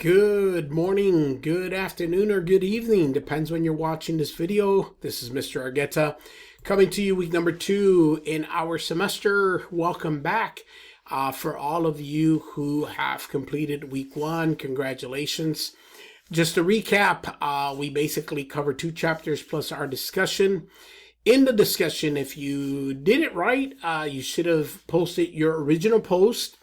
Good morning, good afternoon, or good evening. Depends when you're watching this video. This is Mr. Argueta coming to you week number 2 in our semester. Welcome back. For all of you who have completed week 1, congratulations. Just to recap, we basically covered 2 chapters plus our discussion. In the discussion, if you did it right, you should have posted your original post,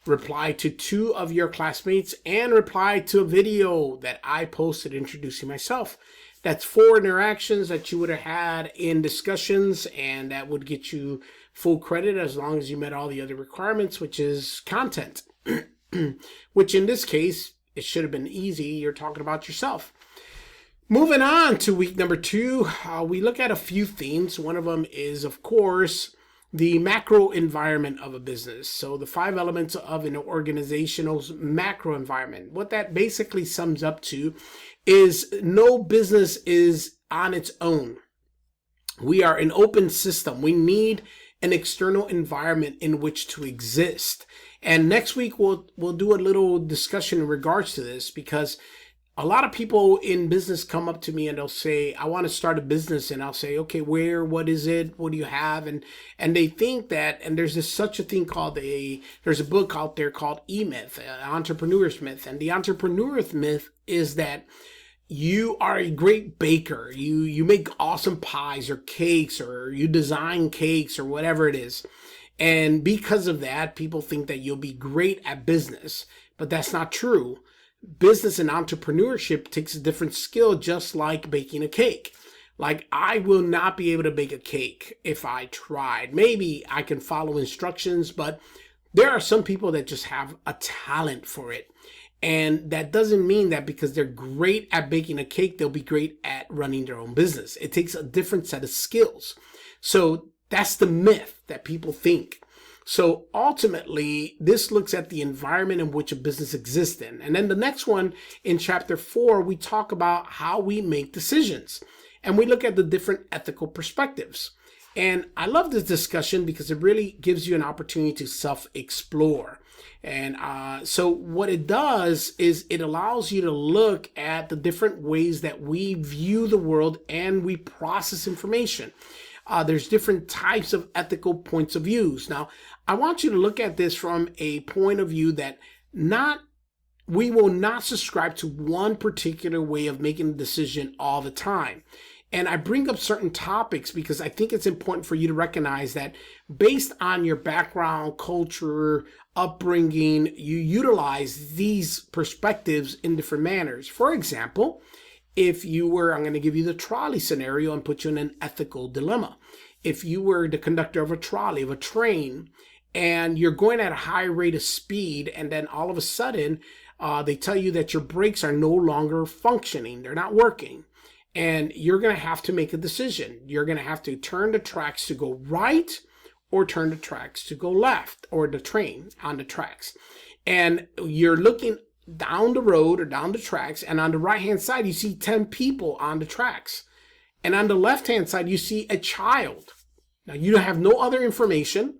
reply to 2 of your classmates, and reply to a video that I posted introducing myself. That's 4 interactions that you would have had in discussions, and that would get you full credit as long as you met all the other requirements, which is content. Which in this case, it should have been easy. You're talking about yourself. Moving on to week number 2, we look at a few themes. One of them is, of course, the macro environment of a business. So the 5 elements of an organizational's macro environment. What that basically sums up to is no business is on its own. We are an open system. We need an external environment in which to exist. And next week we'll do a little discussion in regards to this, because a lot of people in business come up to me and they'll say, I want to start a business. And I'll say, okay, where, what is it? What do you have? And they think that, and there's such a thing called there's a book out there called E-Myth, Entrepreneur's Myth. And the Entrepreneur's Myth is that you are a great baker. You make awesome pies or cakes, or you design cakes or whatever it is. And because of that, people think that you'll be great at business, but that's not true. Business and entrepreneurship takes a different skill, just like baking a cake. Like, I will not be able to bake a cake if I tried. Maybe I can follow instructions, but there are some people that just have a talent for it. And that doesn't mean that because they're great at baking a cake, they'll be great at running their own business. It takes a different set of skills. So that's the myth that people think. So ultimately, this looks at the environment in which a business exists in. And then the next one, in chapter 4, we talk about how we make decisions. And we look at the different ethical perspectives. And I love this discussion because it really gives you an opportunity to self-explore. And so what it does is it allows you to look at the different ways that we view the world and we process information. There's different types of ethical points of views. Now, I want you to look at this from a point of view that we will not subscribe to one particular way of making a decision all the time. And I bring up certain topics because I think it's important for you to recognize that based on your background, culture, upbringing, you utilize these perspectives in different manners. For example, if you were, I'm going to give you the trolley scenario and put you in an ethical dilemma. If you were the conductor of a trolley, of a train, and you're going at a high rate of speed, and then all of a sudden, they tell you that your brakes are no longer functioning. They're not working. And you're going to have to make a decision. You're going to have to turn the tracks to go right or turn the tracks to go left, or the train on the tracks. And you're looking down the road or down the tracks, and on the right hand side you see 10 people on the tracks, and on the left hand side you see a child. Now, you have no other information,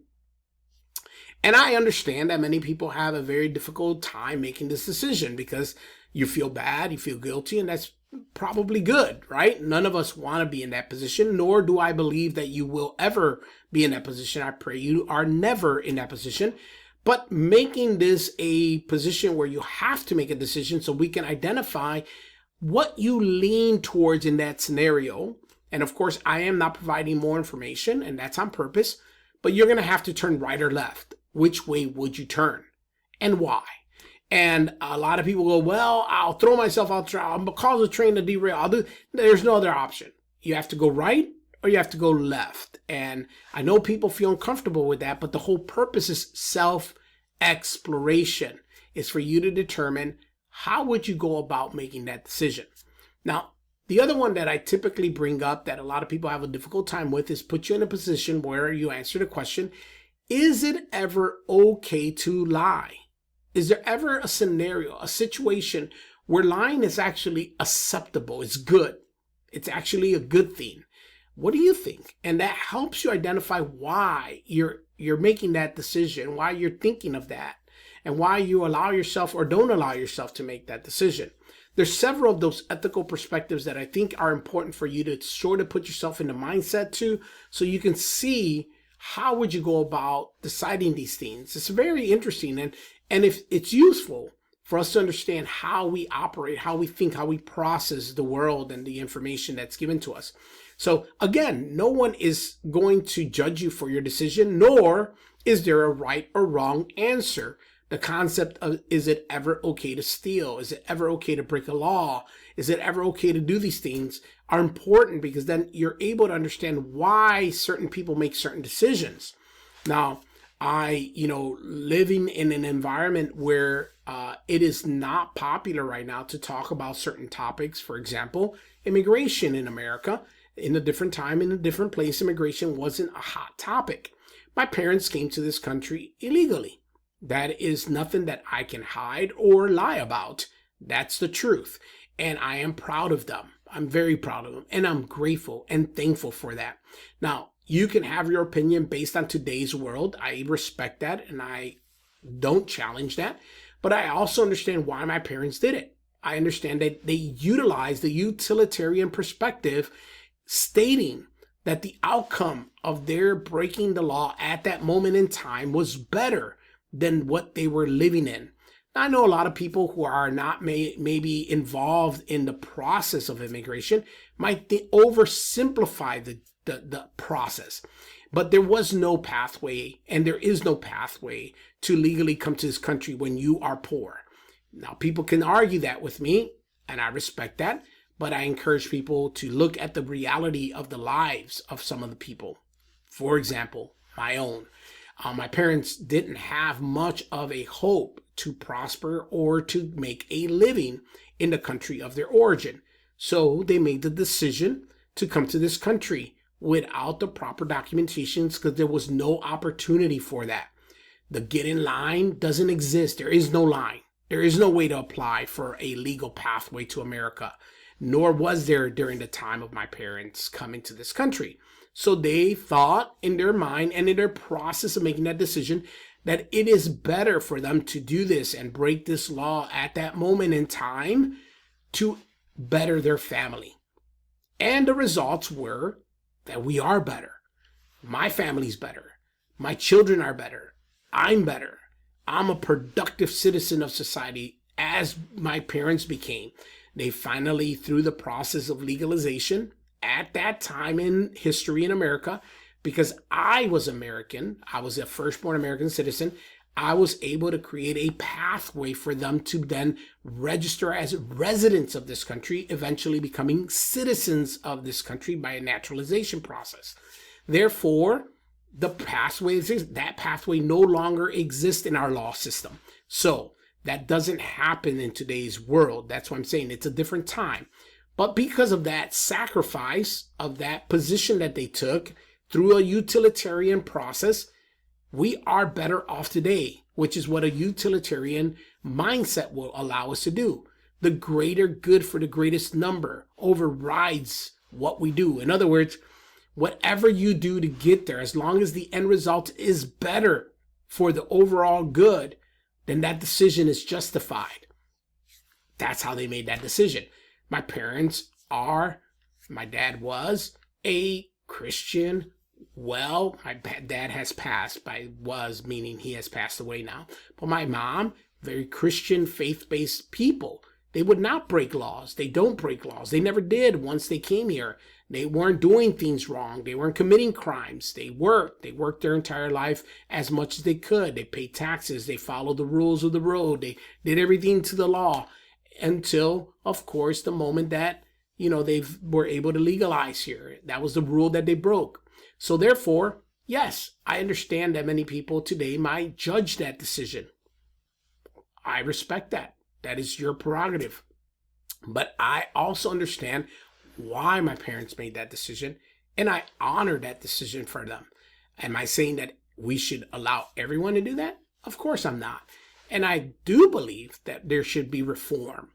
and I understand that many people have a very difficult time making this decision because you feel bad, you feel guilty, and that's probably good, right? None of us want to be in that position, nor do I believe that you will ever be in that position. I pray you are never in that position. But making this a position where you have to make a decision so we can identify what you lean towards in that scenario. And of course, I am not providing more information, and that's on purpose, but you're going to have to turn right or left. Which way would you turn and why? And a lot of people go, well, I'll throw myself out, I'll cause the train to derail. There's no other option. You have to go right or you have to go left. And I know people feel uncomfortable with that, but the whole purpose is self-exploration. It's for you to determine how would you go about making that decision. Now, the other one that I typically bring up that a lot of people have a difficult time with is put you in a position where you answer the question, is it ever okay to lie? Is there ever a scenario, a situation where lying is actually acceptable? It's good. It's actually a good thing. What do you think? And that helps you identify why you're making that decision, why you're thinking of that. and why you allow yourself or don't allow yourself to make that decision. There's several of those ethical perspectives that I think are important for you to sort of put yourself in the mindset to, so you can see how would you go about deciding these things. It's very interesting, and if it's useful for us to understand how we operate, how we think, how we process the world and the information that's given to us. So again, no one is going to judge you for your decision, nor is there a right or wrong answer. The concept of, is it ever okay to steal? Is it ever okay to break a law? Is it ever okay to do these things, are important, because then you're able to understand why certain people make certain decisions. Now, living in an environment where it is not popular right now to talk about certain topics. For example, immigration in America. In a different time, in a different place, immigration wasn't a hot topic. My parents came to this country illegally. That is nothing that I can hide or lie about. That's the truth. And I am proud of them. I'm very proud of them. And I'm grateful and thankful for that. Now, you can have your opinion based on today's world. I respect that and I don't challenge that. But I also understand why my parents did it. I understand that they utilized the utilitarian perspective, stating that the outcome of their breaking the law at that moment in time was better than what they were living in. I know a lot of people who are not maybe involved in the process of immigration might oversimplify the process, but there was no pathway, and there is no pathway to legally come to this country when you are poor. Now, people can argue that with me, and I respect that, but I encourage people to look at the reality of the lives of some of the people. For example, my own. My parents didn't have much of a hope to prosper or to make a living in the country of their origin. So they made the decision to come to this country without the proper documentations, because there was no opportunity for that. The get in line doesn't exist. There is no line. There is no way to apply for a legal pathway to America, nor was there during the time of my parents coming to this country. So they thought in their mind and in their process of making that decision that it is better for them to do this and break this law at that moment in time to better their family. And the results were that we are better. My family's better. My children are better. I'm better. I'm a productive citizen of society, as my parents became. They finally, through the process of legalization, at that time in history in America, because I was American, I was a firstborn American citizen, I was able to create a pathway for them to then register as residents of this country, eventually becoming citizens of this country by a naturalization process. Therefore, the pathway exists. That pathway no longer exists in our law system. So that doesn't happen in today's world. That's why I'm saying it's a different time. But because of that sacrifice of that position that they took through a utilitarian process, we are better off today, which is what a utilitarian mindset will allow us to do. The greater good for the greatest number overrides what we do. In other words, whatever you do to get there, as long as the end result is better for the overall good, then that decision is justified. That's how they made that decision. My parents are, my dad was a Christian. Well, my dad has passed, by was meaning he has passed away now. But my mom, very Christian, faith-based people. They would not break laws. They don't break laws. They never did once they came here. They weren't doing things wrong. They weren't committing crimes. They worked. They worked their entire life as much as they could. They paid taxes. They followed the rules of the road. They did everything to the law until, of course, the moment that, they were able to legalize here. That was the rule that they broke. So therefore, yes, I understand that many people today might judge that decision. I respect that. That is your prerogative. But I also understand why my parents made that decision, and I honor that decision for them. Am I saying that we should allow everyone to do that? Of course I'm not. And I do believe that there should be reform.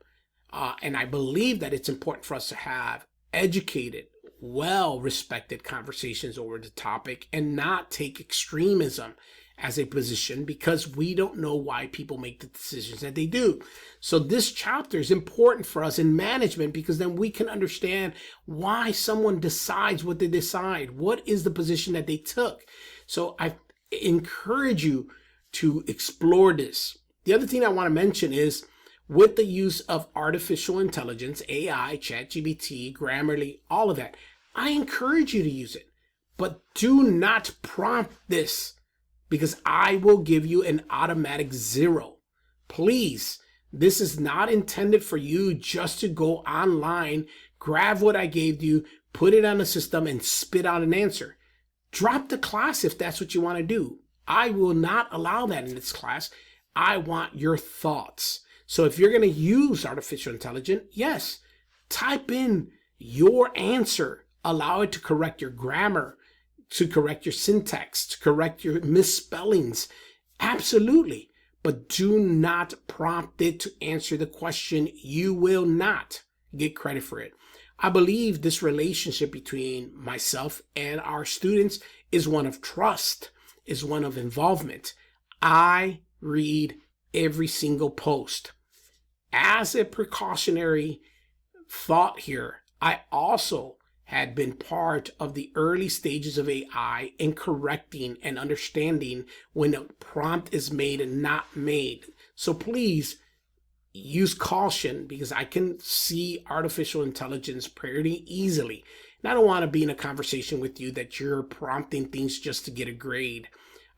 And I believe that it's important for us to have educated, well-respected conversations over the topic and not take extremism as a position because we don't know why people make the decisions that they do. So this chapter is important for us in management because then we can understand why someone decides what they decide. What is the position that they took? So I encourage you to explore this. The other thing I want to mention is with the use of artificial intelligence, AI, ChatGPT, Grammarly, all of that, I encourage you to use it. But do not prompt this because I will give you an automatic 0. Please, this is not intended for you just to go online, grab what I gave you, put it on the system, and spit out an answer. Drop the class if that's what you want to do. I will not allow that in this class. I want your thoughts. So if you're going to use artificial intelligence, yes, type in your answer. Allow it to correct your grammar, to correct your syntax, to correct your misspellings. Absolutely. But do not prompt it to answer the question. You will not get credit for it. I believe this relationship between myself and our students is one of trust, is one of involvement. I read every single post. As a precautionary thought here, I also had been part of the early stages of AI in correcting and understanding when a prompt is made and not made. So please use caution because I can see artificial intelligence pretty easily. And I don't want to be in a conversation with you that you're prompting things just to get a grade.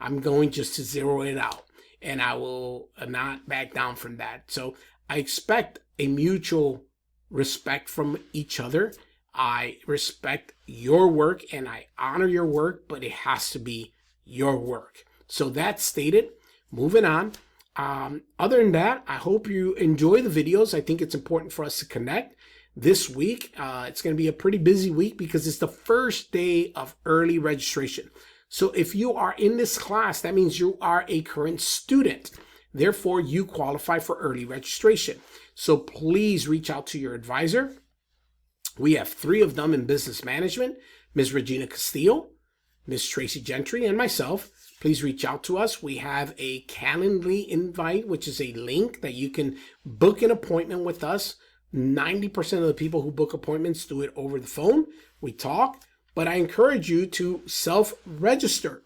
I'm going just to zero it out and I will not back down from that. So I expect a mutual respect from each other. I respect your work and I honor your work, but it has to be your work. So that's stated. Moving on. Other than that, I hope you enjoy the videos. I think it's important for us to connect. This week, it's going to be a pretty busy week because it's the first day of early registration. So if you are in this class, that means you are a current student. Therefore, you qualify for early registration. So please reach out to your advisor. We have 3 of them in business management, Ms. Regina Castillo, Ms. Tracy Gentry, and myself. Please reach out to us. We have a Calendly invite, which is a link that you can book an appointment with us. 90% of the people who book appointments do it over the phone. We talk, but I encourage you to self-register.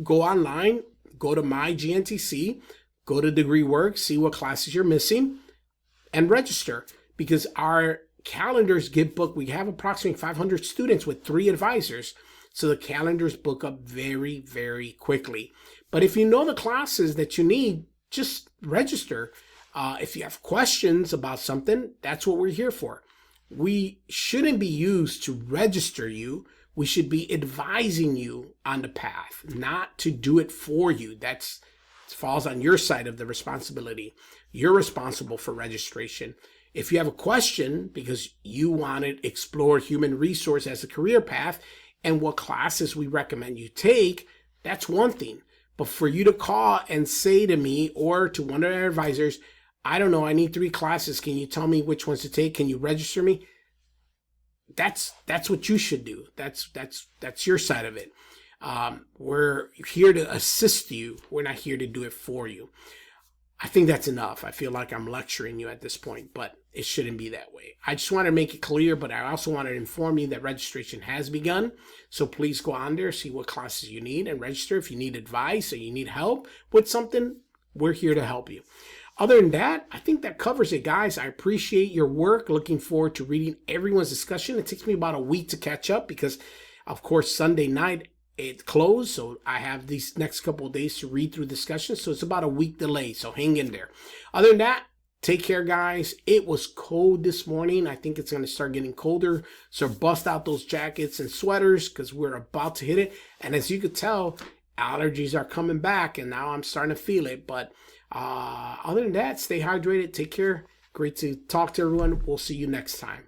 Go online, go to My GNTC, go to DegreeWorks, see what classes you're missing, and register because our calendars get booked. We have approximately 500 students with 3 advisors. So the calendars book up very, very quickly. But if you know the classes that you need, just register. If you have questions about something, that's what we're here for. We shouldn't be used to register you. We should be advising you on the path, not to do it for you. That falls on your side of the responsibility. You're responsible for registration. If you have a question because you want to explore human resource as a career path and what classes we recommend you take, that's one thing. But for you to call and say to me or to one of our advisors, I don't know, I need 3 classes. Can you tell me which ones to take? Can you register me? That's what you should do. That's your side of it. We're here to assist you. We're not here to do it for you. I think that's enough. I feel like I'm lecturing you at this point, but it shouldn't be that way. I just want to make it clear, but I also want to inform you that registration has begun. So please go on there, see what classes you need, and register. If you need advice or you need help with something, we're here to help you. Other than that, I think that covers it, guys. I appreciate your work. Looking forward to reading everyone's discussion. It takes me about a week to catch up because, of course, Sunday night it closed, so I have these next couple of days to read through discussions, so it's about a week delay, so hang in there. Other than that, take care, guys. It was cold this morning. I think it's going to start getting colder, so bust out those jackets and sweaters because we're about to hit it. And as you could tell, allergies are coming back, and now I'm starting to feel it. But other than that, stay hydrated, take care. Great to talk to everyone. We'll see you next time.